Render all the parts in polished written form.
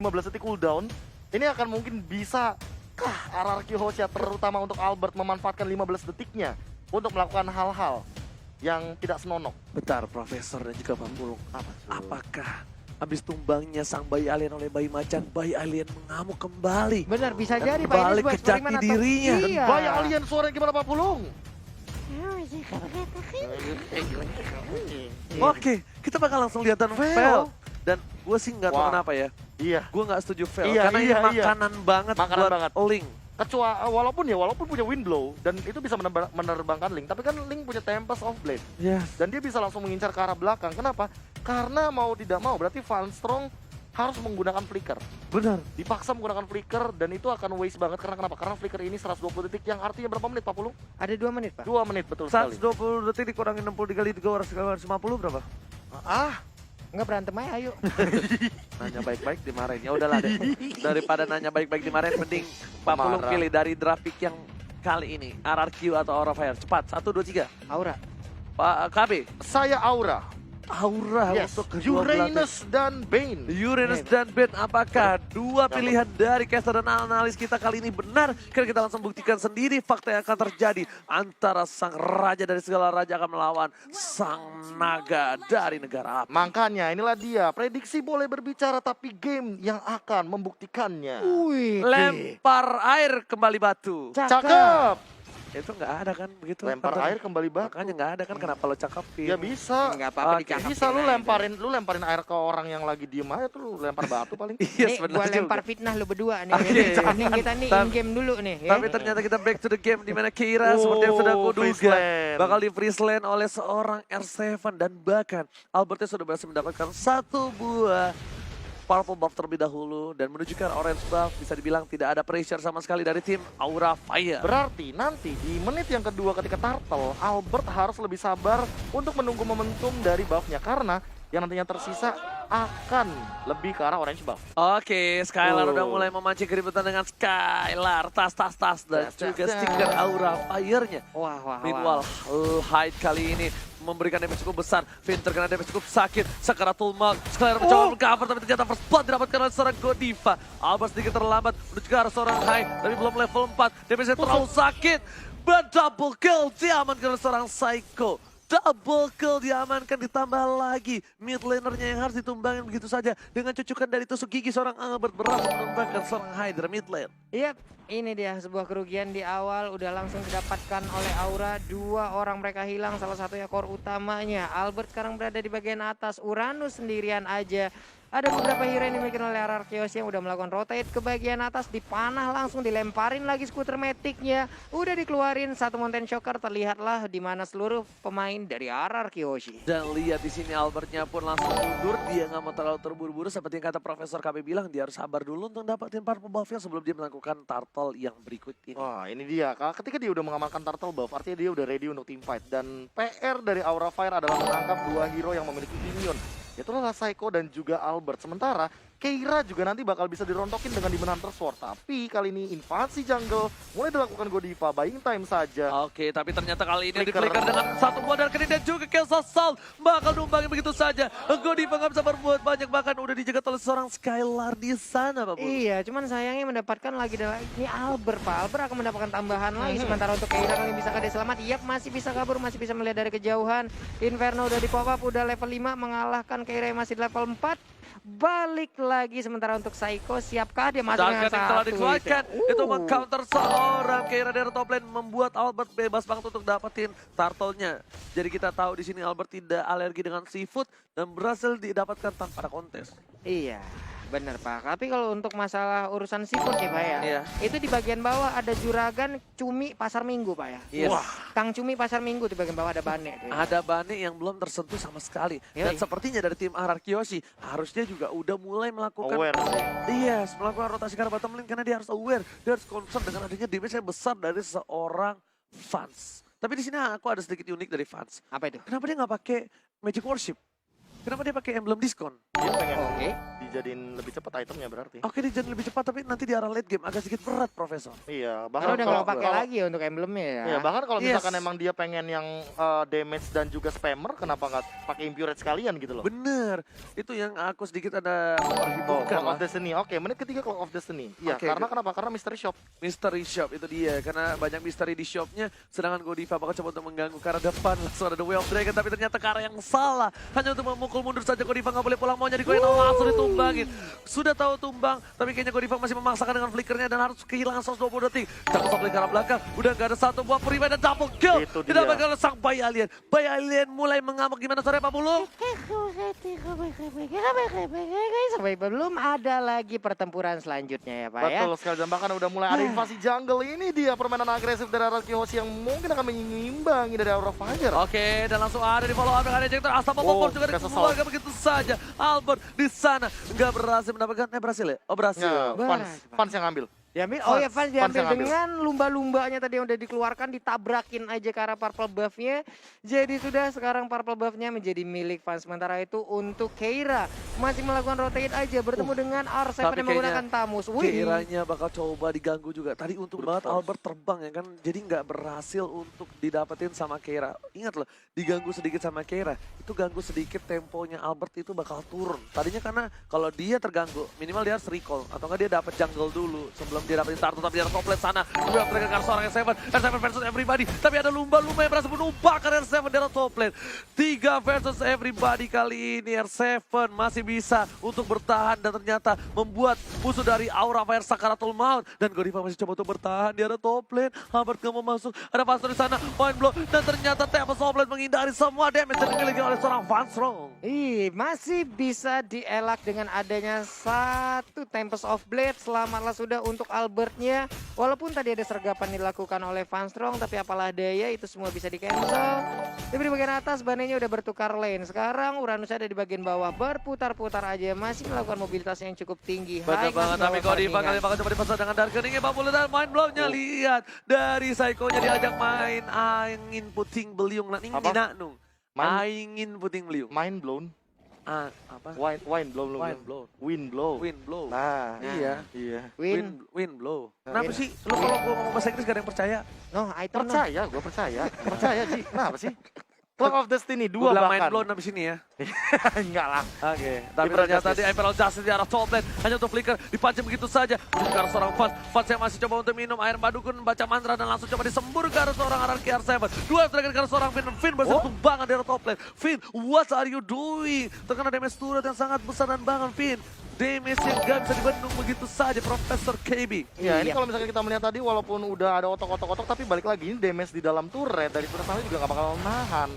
15 detik cooldown. Ini akan mungkin bisa RRQ Hosha terutama untuk Albert memanfaatkan 15 detiknya untuk melakukan hal-hal yang tidak senonoh. Bentar, Profesor dan juga Pak Pulung. Apa tuh? Apakah habis tumbangnya sang bayi alien oleh bayi macan, bayi alien mengamuk kembali? Benar, bisa Dan jadi Pak. Ini balik sebuah ke jati eksperimen atau- dirinya. Dan Iya. Bayi alien suaranya gimana Pak Pulung? Oke, kita bakal langsung lihat dan Fail. fail. Dan gue sih nggak tahu Wah. kenapa ya. Iya. Gue nggak setuju fail. Iya, karena iya, ini iya. makanan banget Makanan buat banget. Link. Walaupun punya wind blow dan itu bisa menerbangkan Link, tapi kan Link punya Tempest of Blade Yes. dan dia bisa langsung mengincar ke arah belakang. Kenapa? Karena mau tidak mau berarti Van Strong harus menggunakan flicker. Benar. Dipaksa menggunakan flicker dan itu akan waste banget karena kenapa? Karena flicker ini 120 detik yang artinya berapa menit Pak Pulung? Ada 2 menit, Pak. 2 menit betul sekali. 120 detik dikurangin 60 dikali 350 berapa? Nggak berantem aja, ayo. Nanya baik-baik dimarahin. Ya udahlah deh. Daripada nanya baik-baik dimarahin, mending Pak Pulung Marah. pilih dari draft pick yang kali ini. RRQ atau Aura Fire. Cepat, 1, 2, 3. Aura. Pak KB. Saya Aura. Aura Yes. untuk kedua belah tim. Uranus dan Bane. Uranus dan Bane, apakah dua pilihan dari caster dan analis kita kali ini benar? Karena kita langsung buktikan sendiri fakta yang akan terjadi antara sang raja dari segala raja akan melawan sang naga dari negara api. Makanya inilah dia, prediksi boleh berbicara tapi game yang akan membuktikannya. Wih. Lempar air kembali batu. Cakep. Itu nggak ada kan begitu? Lempar katanya. air kembali batu. Makanya nggak ada kan, kenapa lo cakepin? Ya bisa. Nggak apa-apa Oke. dicakapin Bisa lu aja. lemparin air ke orang yang lagi diem aja tuh, lu lempar batu paling. Iya, Nih, sebenarnya gua juga. lempar fitnah lu berdua nih. Oke. Mending kita nih Tapi- in-game dulu nih. Ya. Tapi ternyata kita back to the game di mana Keira seperti yang sudah Oh, kuduga Freezeland. bakal di freezeland oleh seorang R7 dan bahkan Albertnya sudah berhasil mendapatkan satu buah purple buff terlebih dahulu dan menuju ke orange buff. Bisa dibilang tidak ada pressure sama sekali dari tim Aura Fire. Berarti nanti di menit yang kedua ketika Turtle, Albert harus lebih sabar untuk menunggu momentum dari buffnya. Karena yang nantinya tersisa akan lebih ke arah orange buff. Oke, Skylar Oh. udah mulai memancing keributan dengan Skylar. Tas dan Tas, juga tas, stiker tas. Aura Fire-nya. Wah. Meanwhile, Hyde kali ini memberikan damage cukup besar. Finn terkena damage cukup sakit. Sakaratul Maut. Skylar mencoba mengcover tapi ternyata first blood didapatkan oleh seorang Godiva. Albert sedikit terlambat menuju ke arah seorang Hyde. Tapi belum level 4. Damage-nya terlalu sakit. But double kill diamankan oleh seorang Psycho. Double kill diamankan, ditambah lagi mid lanernya yang harus ditumbangin begitu saja. Dengan cucukan dari tusuk gigi seorang Albert berhasil menumbangkan seorang Hydra mid lane. Iya, ini dia sebuah kerugian di awal udah langsung didapatkan oleh Aura. 2 orang mereka hilang, salah satunya core utamanya. Albert sekarang berada di bagian atas, Uranus sendirian aja. Ada beberapa hero yang dimiliki oleh RRQ yang udah melakukan rotate ke bagian atas, dipanah langsung, dilemparin lagi skuter metiknya. Udah dikeluarin satu mountain shocker, terlihatlah di mana seluruh pemain dari RRQ Hoshi. Dan lihat di sini Albertnya pun langsung mundur, dia nggak mau terlalu terburu-buru seperti yang kata Profesor KB bilang, dia harus sabar dulu untuk dapetin purple buff-nya sebelum dia melakukan turtle yang berikut ini. Wah ini dia, ketika dia udah mengamankan Turtle buff, artinya dia udah ready untuk team fight. Dan PR dari Aura Fire adalah menangkap 2 hero yang memiliki minion. Itulah Psycho dan juga Albert. Sementara Keira juga nanti bakal bisa dirontokin dengan Demon Hunter Sword. Tapi kali ini invasi jungle mulai dilakukan Godiva, buying time saja. Oke, tapi ternyata kali ini Flicker. di-flicker dengan satu buah dan kini dan juga Chaos Assault bakal numbangin begitu saja. Godiva nggak bisa berbuat banyak, bahkan udah dijaga oleh seorang Skylar di sana, Pak Bu. Iya, cuman sayangnya mendapatkan lagi ini Albert, Pak. Albert akan mendapatkan tambahan lagi. Sementara untuk Keira kali bisa dia selamat. Yap, masih bisa kabur, masih bisa melihat dari kejauhan. Inferno udah di pop up, udah level 5 mengalahkan Keira yang masih di level 4. Balik lagi sementara untuk Psycho, siapkah dia masuk dengan Duncan yang telah satu dikeluarkan itu meng-counter seorang Keira dari top lane, membuat Albert bebas banget untuk dapetin turtle-nya. Jadi kita tahu di sini Albert tidak alergi dengan seafood dan berhasil didapatkan tanpa ada kontes. Iya, bener Pak. Tapi kalau untuk masalah urusan seafood ya Pak ya, Iya. itu di bagian bawah ada juragan cumi pasar minggu Pak ya. Yes. Wah. Kang cumi pasar minggu di bagian bawah ada bane. tuh ya. Ada Bane yang belum tersentuh sama sekali. Dan Yoi. sepertinya dari tim RRQ Hoshi harusnya juga udah mulai melakukan Aware sih. Yes, melakukan rotasi ke arah bottom lane karena dia harus aware, dia harus concern dengan adanya damage yang besar dari seorang Vance. Tapi di sini aku ada sedikit unik dari Vance. Apa itu? Kenapa dia nggak pakai Magic Worship? Kenapa dia pakai emblem diskon? Dia pengen Oke. di dijadiin lebih cepat itemnya berarti. Oke, dia jadi lebih cepat tapi nanti di arah late game agak sedikit berat, Profesor. Iya, Karena udah nggak pakai kalau- lagi ya untuk emblemnya ya. Iya, bahkan kalau Yes. misalkan emang dia pengen yang damage dan juga spammer, kenapa nggak pakai Impurate sekalian gitu loh? Bener, itu yang aku sedikit ada Oh, memperhitungkan Clock lah. of Destiny. Oke, menit ketiga Clock of Destiny. Iya, Oke, karena good. kenapa? Karena Mystery Shop. Mystery Shop itu dia, karena banyak misteri di shopnya. Sedangkan Godiva bakal coba untuk mengganggu ke arah depan. Langsung ada The Way of Dragon, tapi ternyata ke arah yang salah. Hanya untuk memukul mundur saja Godiva, nggak boleh pulang, mau jadi koin langsung ditumbangin. Sudah tahu tumbang, tapi kayaknya Godiva masih memaksakan dengan flickernya dan harus kehilangan 120 detik. Double top ke arah belakang, udah nggak ada satu buah prima dan double kill. Itu Tidak dia. bakal sang Bayi Alien. Bayi Alien mulai mengamuk gimana sore Pak Bulu? Sampai belum ada lagi pertempuran selanjutnya ya Pak ya. Betul sekali, dan bahkan udah mulai ada invasi jungle. Ini dia permainan agresif dari Araki Hoshi yang mungkin akan mengimbangi dari Aura Fire. Oke, dan langsung ada di follow up dengan ejector. Astapa Oh, Popor juga Castle dikeluarkan begitu saja. Albert di sana nggak berhasil mendapatkan, berhasil ya? Oh berhasil. Ya, fans, fans yang ambil. Diambil, oh ya Fans Fans diambil yang ambil. dengan lumba-lumbanya tadi yang udah dikeluarkan, ditabrakin aja ke arah purple buff-nya. Jadi sudah sekarang purple buff-nya menjadi milik Fans. Sementara itu untuk Keira masih melakukan rotate aja bertemu dengan R7 Tapi yang menggunakan Tamus. Kiranya bakal coba diganggu juga. Tadi untung Brute banget force. Albert terbang ya kan. Jadi nggak berhasil untuk didapetin sama Keira. Ingat loh, diganggu sedikit sama Keira. Itu ganggu sedikit temponya Albert itu bakal turun. Tadinya karena kalau dia terganggu, minimal dia harus recall. Atau nggak dia dapat jungle dulu sebelum dia dapetin Tartu. Tapi dia ada top lane sana. Dua mereka ke seorang R7. R7 versus everybody. Tapi ada lumba-lumba yang berhasil menumpahkan R7 di atas top lane. 3 versus everybody kali ini. R7 masih bisa untuk bertahan dan ternyata membuat musuh dari Aura Fire Sakaratul Maut. Dan Godiva masih coba untuk bertahan di arah top lane. Albert gak mau masuk. Ada Pastor di sana. Point blow. Dan ternyata Tempest top lane menghindari semua damage yang dimiliki oleh seorang Van Strong. Masih bisa dielak dengan adanya satu Tempest of Blade. Selamatlah sudah untuk Albertnya. Walaupun tadi ada sergapan dilakukan oleh Van Strong, tapi apalah daya itu semua bisa di cancel. Tapi di bagian atas Banenya udah bertukar lane. Sekarang Uranus ada di bagian bawah berputar-putar aja, masih melakukan mobilitas yang cukup tinggi. Betul High banget, class tapi bawah Godiva farmingan. kali bakal coba dipasang dengan Darkening ya, Papulu dan mind blow-nya lihat dari Psycho-nya diajak main angin puting beliung nanti Apa? dinaknung. Main- Angin puting beliung. Mind blown, Apa? wine blown, Wind blow. wind blow. Wind blow. Nah, Iya. iya. Win. Wind blow. Nah, Kenapa win. sih? Lu kalau gua ngomong bahasa Inggris gak ada yang percaya? No, item no. Percaya, gue percaya. Percaya, Ji. Kenapa sih? Clock of Destiny 2 Gua bilang mind bahkan. blow habis ini ya. Enggak lah. Oke, tapi Liberal ternyata Justice. di Imperial Justice di arah top lane hanya untuk flicker dipancing begitu saja. Menuju ke arah seorang Fans yang masih coba untuk minum air madukun, baca mantra dan langsung coba disembur ke arah seorang Araki R7. Dua dragon ke arah seorang Finn berhasil tumbangan di arah top lane. Finn, what are you doing? Terkena damage turret yang sangat besar dan banget Finn. Damage yang gak bisa dibendung begitu saja Profesor KB. Ya, ini Iya. kalau misalkan kita melihat tadi walaupun udah ada otok-otok tapi balik lagi ini damage di dalam turret dari turret sana juga gak bakal nahan.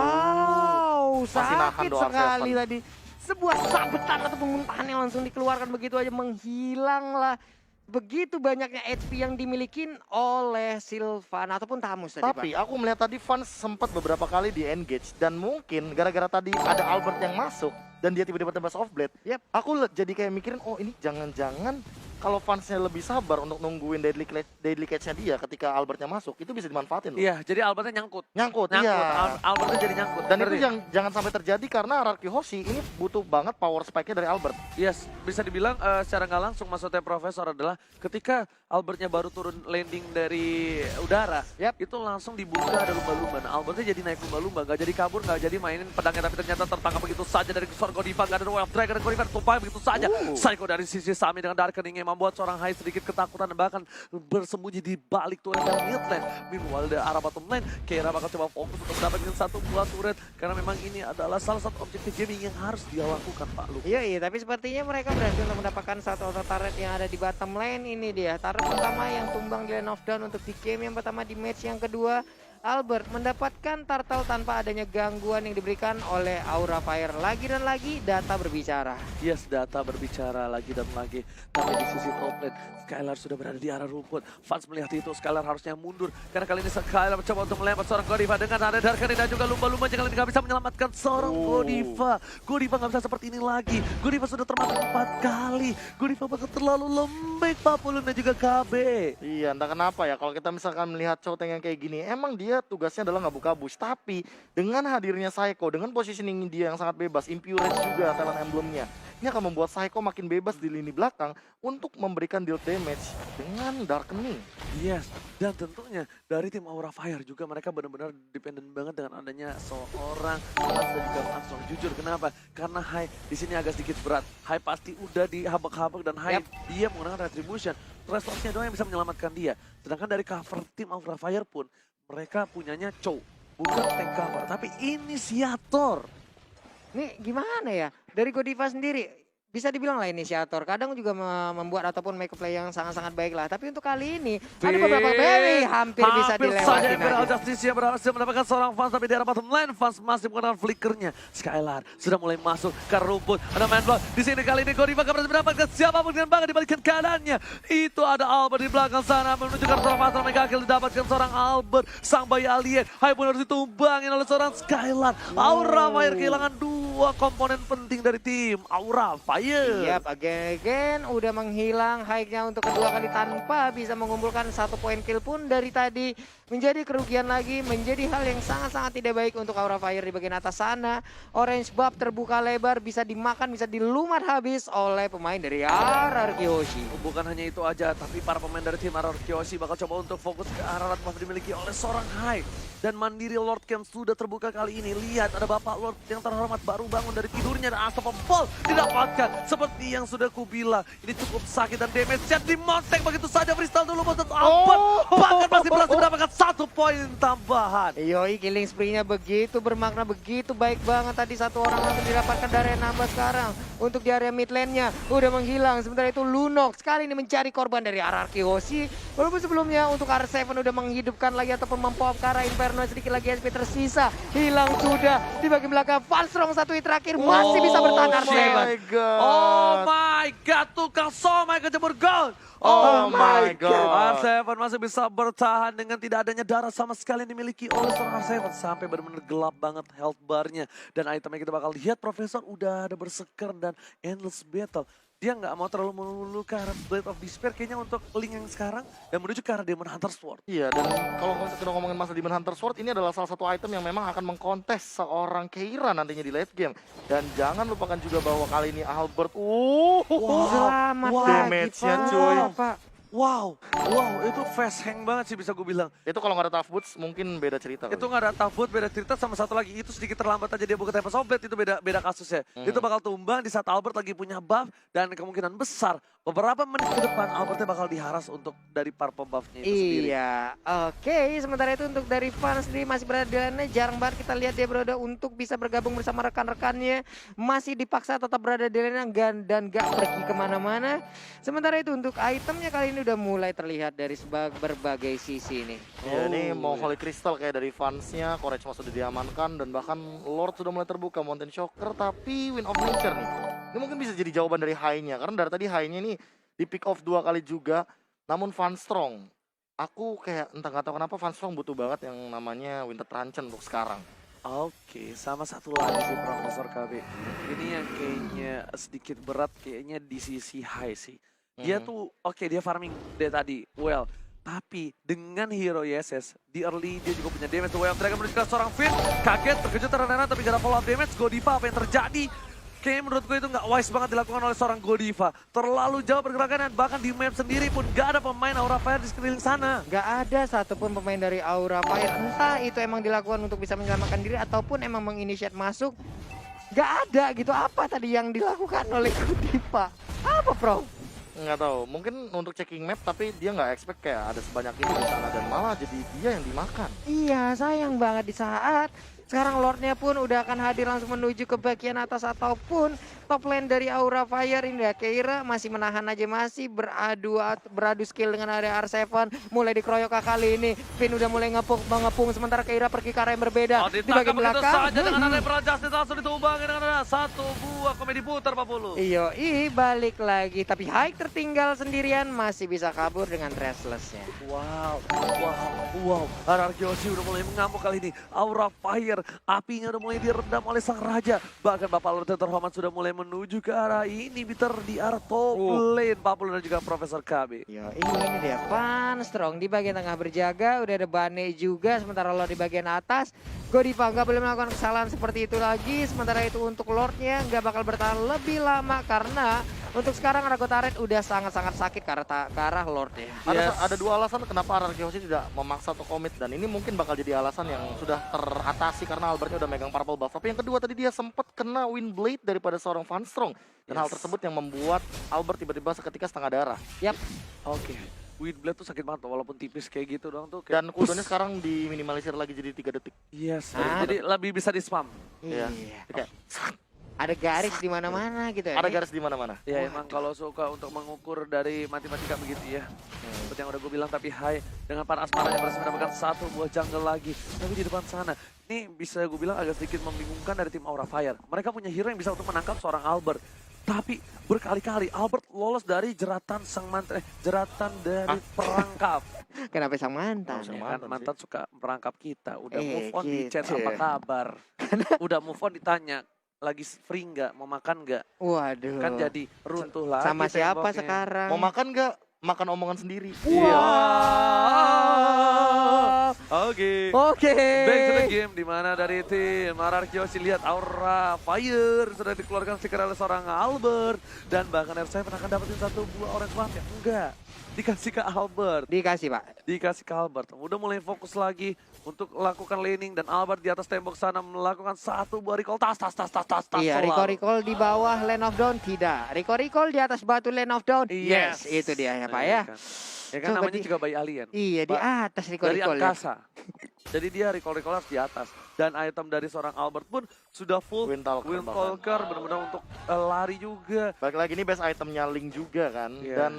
Wow, Masih nahan sakit doang, sekali Seven. tadi. Sebuah sabetan atau muntahan yang langsung dikeluarkan begitu aja, menghilanglah begitu banyaknya HP yang dimiliki oleh Sylvan ataupun Tamus tadi, Tapi Pak. aku melihat tadi Fans sempat beberapa kali di engage dan mungkin gara-gara tadi ada Albert yang masuk dan dia tiba-tiba tebas off blade. Yep. Aku jadi kayak mikirin, oh ini jangan-jangan kalau fansnya lebih sabar untuk nungguin deadly catch-nya dia ketika Albertnya masuk, itu bisa dimanfaatin loh. Iya, jadi Albertnya nyangkut. Nyangkut, Nyangkut, iya. Albertnya jadi nyangkut. Dan Ngerti? itu jangan sampai terjadi karena Araki Hoshi ini butuh banget power spike-nya dari Albert. Yes, bisa dibilang secara nggak langsung maksudnya Profesor adalah ketika Albertnya baru turun landing dari udara, Yap. itu langsung dibuka ada lumba-lumba. Nah, Albertnya jadi naik lumba-lumba, nggak jadi kabur, nggak jadi mainin pedangnya, tapi ternyata tertangkap begitu saja dari seorang Godiva, nggak ada Way of Dragon, dan Godiva tumpah begitu saja. Psycho dari sisi Sami dengan Darkening yang membuat seorang Hai sedikit ketakutan dan bahkan bersembunyi di balik turret dari mid lane. Meanwhile di arah bottom lane, Keira bakal coba fokus untuk mendapatkan satu buah turret karena memang ini adalah salah satu objektif gaming yang harus dia lakukan, Pak Lu. Iya, tapi sepertinya mereka berhasil untuk mendapatkan satu auto turret yang ada di bottom lane ini dia. Turret pertama yang tumbang di lane of down untuk di game yang pertama di match yang kedua. Albert mendapatkan turtle tanpa adanya gangguan yang diberikan oleh Aura Fire. Lagi dan lagi data berbicara. Yes, data berbicara lagi dan lagi. Tapi di sisi top lane, Skylar sudah berada di arah rumput. Fans melihat itu, Skylar harusnya mundur. Karena kali ini Skylar mencoba untuk melempar seorang Godiva dengan ada Darkani dan juga lumba-lumba. Jangan nggak bisa menyelamatkan seorang Godiva. Godiva nggak bisa seperti ini lagi. Godiva sudah termakan 4 kali. Godiva bakal terlalu lembek, Papulun dan juga KB. Iya, entah kenapa ya kalau kita misalkan melihat Chou Teng yang kayak gini, emang dia dia tugasnya adalah ngabu-kabus. Tapi dengan hadirnya Saiko, dengan positioning dia yang sangat bebas, Impurage juga talent emblemnya, ini akan membuat Saiko makin bebas di lini belakang untuk memberikan deal damage dengan Darkening. Yes, dan tentunya dari tim Aura Fire juga mereka benar-benar dependen banget dengan adanya seorang Mas dan juga Armstrong. Jujur kenapa? Karena Hai di sini agak sedikit berat. Hai pasti udah dihabak-habak dan Hai dia menggunakan Retribution. Resource-nya doang yang bisa menyelamatkan dia. Sedangkan dari cover tim Aura Fire pun mereka punyanya Chow. Bukan tank cover, tapi inisiator. Nih gimana ya? Dari Godiva sendiri bisa dibilang lah inisiator. Kadang juga membuat ataupun make play yang sangat-sangat baik lah. Tapi untuk kali ini ada beberapa berry hampir bisa saja dilewatin Imperial aja. Justice berhasil mendapatkan seorang fans, tapi di arah bottom lane fans masih menggunakan flickernya. Skylar sudah mulai masuk ke rumput. Ada main block di sini kali ini. Godiva akan berhasil mendapatkan siapapun dengan bangga dibalikkan keadaannya. Itu ada Albert di belakang sana menuju ke seorang master mega kill, didapatkan seorang Albert sang bayi alien. Hai pun harus ditumbangin oleh seorang Skylar. Aura Fire kehilangan dua komponen penting dari tim Aura Fire. Yap, again udah menghilang high-nya untuk kedua kali tanpa bisa mengumpulkan 1 poin kill pun dari tadi. Menjadi kerugian lagi, menjadi hal yang sangat-sangat tidak baik untuk Aura Fire di bagian atas sana. Orange buff terbuka lebar, bisa dimakan, bisa dilumat habis oleh pemain dari RR Kyoshi. Bukan hanya itu aja, tapi para pemain dari tim RR Kyoshi bakal coba untuk fokus ke arah buff dimiliki oleh seorang Hai. Dan mandiri Lord Camp sudah terbuka kali ini. Lihat ada Bapak Lord yang terhormat baru bangun dari tidurnya dan Unstoppable Ball didapatkan. Seperti yang sudah kubilang, ini cukup sakit dan damage-nya dimontek begitu saja. Freestyle dulu buat Albert. Bahkan masih berhasil mendapatkan 1 poin tambahan. Yoi, killing spree-nya begitu bermakna, begitu baik banget. Tadi 1 orang langsung didapatkan dari nambah sekarang. Untuk di area mid lane-nya udah menghilang. Sementara itu Lunox kali ini mencari korban dari RR Kyoshi. Walaupun sebelumnya untuk R7 udah menghidupkan lagi ataupun mempop ke arah Inferno. Sedikit lagi SP tersisa. Hilang sudah. Di bagian belakang Fanstrong 1 hit terakhir masih bisa bertahan R7. Oh my god, tukang somai kejebur gol. Oh my god. R7 masih bisa bertahan dengan tidak adanya darah sama sekali yang dimiliki oleh seorang R7. Sampai benar-benar gelap banget health bar-nya. Dan itemnya kita bakal lihat Profesor udah ada berseker dan endless battle. Dia nggak mau terlalu melulu ke arah Blade of Despair kayaknya untuk link yang sekarang. Dan menuju ke arah Demon Hunter Sword. Iya, dan kalau kita ngomongin masa Demon Hunter Sword, ini adalah salah satu item yang memang akan mengkontes seorang Keira nantinya di late game. Dan jangan lupakan juga bahwa kali ini Albert, Selamat damage-nya lagi, cuy. Pak. Wow, itu fast hang banget sih bisa gue bilang. Itu kalau nggak ada tough boots mungkin beda cerita. Itu nggak ada tough foot, beda cerita. Sama satu lagi itu sedikit terlambat aja dia buka Tempest of Blade, itu beda kasusnya. Itu bakal tumbang di saat Albert lagi punya buff dan kemungkinan besar beberapa menit ke depan Albertnya bakal diharas untuk dari para pembuffnya itu sendiri. Iya, oke. Sementara itu untuk dari Fan sendiri masih berada di lane, jarang banget kita lihat dia berada untuk bisa bergabung bersama rekan-rekannya. Masih dipaksa tetap berada di lane dan gak pergi kemana-mana. Sementara itu untuk itemnya kali ini udah mulai terlihat dari berbagai sisi nih. Ya, ini mau Holy Crystal kayak dari fansnya, Courage Mouse sudah diamankan dan bahkan Lord sudah mulai terbuka, Mountain Shocker, tapi Wind of Nature nih. Ini mungkin bisa jadi jawaban dari high-nya, karena dari tadi high-nya ini di pick off 2 kali juga, namun Fanstrong. Aku kayak entah nggak tahu kenapa Fanstrong butuh banget yang namanya Winter Truncheon untuk sekarang. Oke, sama satu lagi sih Profesor KB. Ini yang kayaknya sedikit berat kayaknya di sisi high sih. Dia tuh oke, dia farming dari tadi, well. Tapi dengan hero YSS, di early dia juga punya damage. The Way of Dragon menuju ke seorang Finn. Kaget, terkejut ternyata tapi gak ada follow up damage. Godiva apa yang terjadi? Kayaknya menurut gue itu gak wise banget dilakukan oleh seorang Godiva. Terlalu jauh pergerakan dan bahkan di map sendiri pun gak ada pemain Aura Fire di sekeliling sana. Gak ada satupun pemain dari Aura Fire. Entah itu emang dilakukan untuk bisa menyelamatkan diri ataupun emang menginisiat masuk. Gak ada gitu. Apa tadi yang dilakukan oleh Godiva? Apa, Bro? Nggak tahu, mungkin untuk checking map tapi dia nggak expect kayak ada sebanyak ini di sana dan malah jadi dia yang dimakan. Iya, sayang banget di saat sekarang Lordnya pun udah akan hadir langsung menuju ke bagian atas ataupun top lane dari Aura Fire ini ya. Keira masih menahan aja, masih beradu skill dengan area R7. Mulai dikeroyok kali ini. Finn udah mulai mengepung sementara Keira pergi ke arah yang berbeda. Di bagian belakang. Saja dengan ada Emerald Justice langsung ditumbangin dengan ada 1 buah komedi putar 40. Iyo, balik lagi. Tapi High tertinggal sendirian masih bisa kabur dengan Restless-nya. Wow. RR Kyoshi udah mulai mengamuk kali ini. Aura Fire Fire. Apinya udah mulai diredam oleh sang raja. Bahkan Bapak Lord terhormat sudah mulai menuju ke arah ini, Peter, di arah top lane. Papul dan juga Profesor KB. Ya ini dia Pan Strong di bagian tengah berjaga, udah ada Bane juga, sementara Lord di bagian atas. Godiva nggak boleh melakukan kesalahan seperti itu lagi, sementara itu untuk Lordnya nggak bakal bertahan lebih lama karena untuk sekarang Rago Turret udah sangat-sangat sakit ke arah Lordnya. Ada dua alasan kenapa RRQ Hoshi tidak memaksa atau komit, dan ini mungkin bakal jadi alasan yang sudah teratasi karena Albertnya udah megang purple buff. Tapi yang kedua tadi dia sempat kena Windblade daripada seorang Van Strong, dan hal tersebut yang membuat Albert tiba-tiba seketika setengah darah. Yap. Oke. Windblade tuh sakit banget walaupun tipis kayak gitu doang tuh. Dan cooldownnya sekarang diminimalisir lagi jadi 3 detik. Yes. Ah. Jadi lebih bisa di spam. Iya. Kayak Ada garis di mana-mana gitu ya. ada garis di mana-mana. Ya emang kalau suka untuk mengukur dari matematika begitu ya. Seperti yang udah gue bilang, tapi Hai dengan para asmaranya berhasil mendapatkan satu buah jungle lagi. Tapi di depan sana, ini bisa gue bilang agak sedikit membingungkan dari tim Aura Fire. Mereka punya hero yang bisa untuk menangkap seorang Albert. Tapi berkali-kali Albert lolos dari jeratan jeratan dari perangkap. Kenapa sang mantan? Sang Ya kan, mantan mantan suka merangkap kita. Udah move on di gitu chat apa ya. kabar. Udah move on ditanya. Lagi free nggak? Mau makan nggak? Waduh. Kan jadi runtuh lagi sama siapa temboknya. sekarang? Mau makan nggak? Makan omongan sendiri. Wah. Oke. Oke. Back to the game, di mana dari tim RRQ Hoshi lihat Aura Fire sudah dikeluarkan stiker oleh seorang Albert, dan bahkan R7 akan dapetin satu buah orange buff ya? Enggak, dikasih ke Albert. Dikasih Pak. Dikasih ke Albert. Udah mulai fokus lagi untuk lakukan laning, dan Albert di atas tembok sana melakukan satu buah recall tas. Iya, recall di bawah Land of Dawn tidak. Recall di atas batu Land of Dawn. Yes, itu dia ya Pak ya. Ya kan Coba namanya juga bayi alien. Iya, di atas Dari recall. angkasa. Jadi dia recall harus di atas. Dan item dari seorang Albert pun sudah full. Windtalker benar-benar untuk lari juga. Balik lagi ini best itemnya Link juga kan. Yes. Dan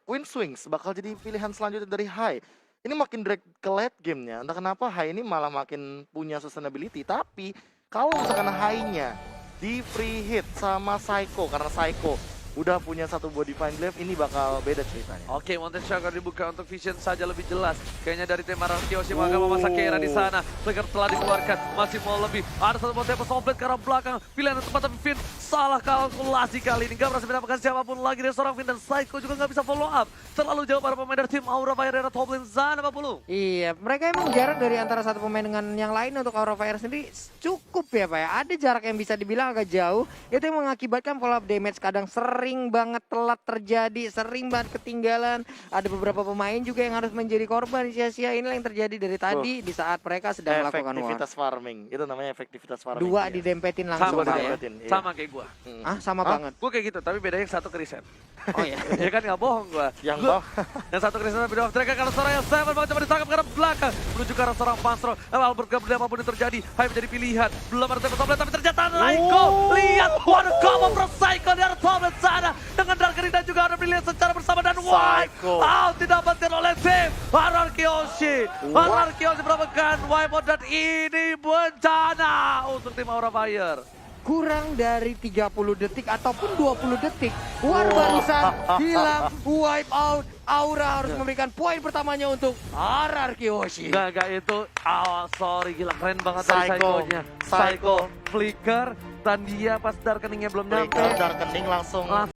Wind Swings bakal jadi pilihan selanjutnya dari Hai. Ini makin drag ke late gamenya. Entah kenapa Hai ini malah makin punya sustainability. Tapi kalau misalkan Hai-nya di free hit sama Psycho, karena Psycho udah punya satu buah Divine Glaive, ini bakal beda ceritanya. Oke, Mountain Shocker dibuka untuk Vision saja lebih jelas. Kayaknya dari tim RRQ Hoshi akan memasak Keira di sana. Flicker telah dikeluarkan, masih mau lebih. Ada satu buah Tempest Softblade ke arah belakang. Pilihan yang tepat, tapi Finn salah kalkulasi kali ini. Gak berhasil mendapatkan siapapun lagi dari seorang Finn, dan Psycho juga gak bisa follow up. Terlalu jauh para pemain dari tim Aura Fire era top lane sana, Pak Pulu. Iya, mereka emang jarak dari antara satu pemain dengan yang lain untuk Aura Fire sendiri cukup ya Pak ya. Ada jarak yang bisa dibilang agak jauh. Itu yang mengakibatkan follow up damage kadang sering banget telat terjadi, sering banget ketinggalan. Ada beberapa pemain juga yang harus menjadi korban sia-sia. Inilah yang terjadi dari tadi di saat mereka sedang melakukan war. Efektivitas farming, itu namanya efektivitas farming. Dua Iya. didempetin langsung Sama Pak ya. didempetin, iya. Sama kayak gua. Ah, sama banget. Gue kayak gitu, tapi bedanya yang satu ke reset. Oh iya. Ya kan gak bohong gua. Yang Gua- bawah. Yang satu ke reset, beda waktu mereka kalau seorang yang Seven coba ditangkap ke arah belakang. Menuju ke arah seorang Panstro. Albert gak berdaya apapun yang terjadi. Hai menjadi pilihan. Belum ada tempat top lane, tapi ternyata Laiko. Lihat, waduh combo pro Psycho di arah top lane sana. Dengan Dark Ring dan juga ada pilihan secara bersama, dan wipe Psycho. out didapatkan oleh tim RRQ Hoshi. RRQ Hoshi mendapatkan wipe out, dan ini bencana untuk tim Aura Fire. Kurang dari 30 detik ataupun 20 detik. War barusan hilang, wipe out. Aura harus memberikan poin pertamanya untuk RRQ Hoshi. Enggak itu. Sorry, gila keren banget dari Psycho. Psycho-nya. Psycho. Flicker, dan dia pas Darkeningnya belum nyampe. Flicker, Darkening langsung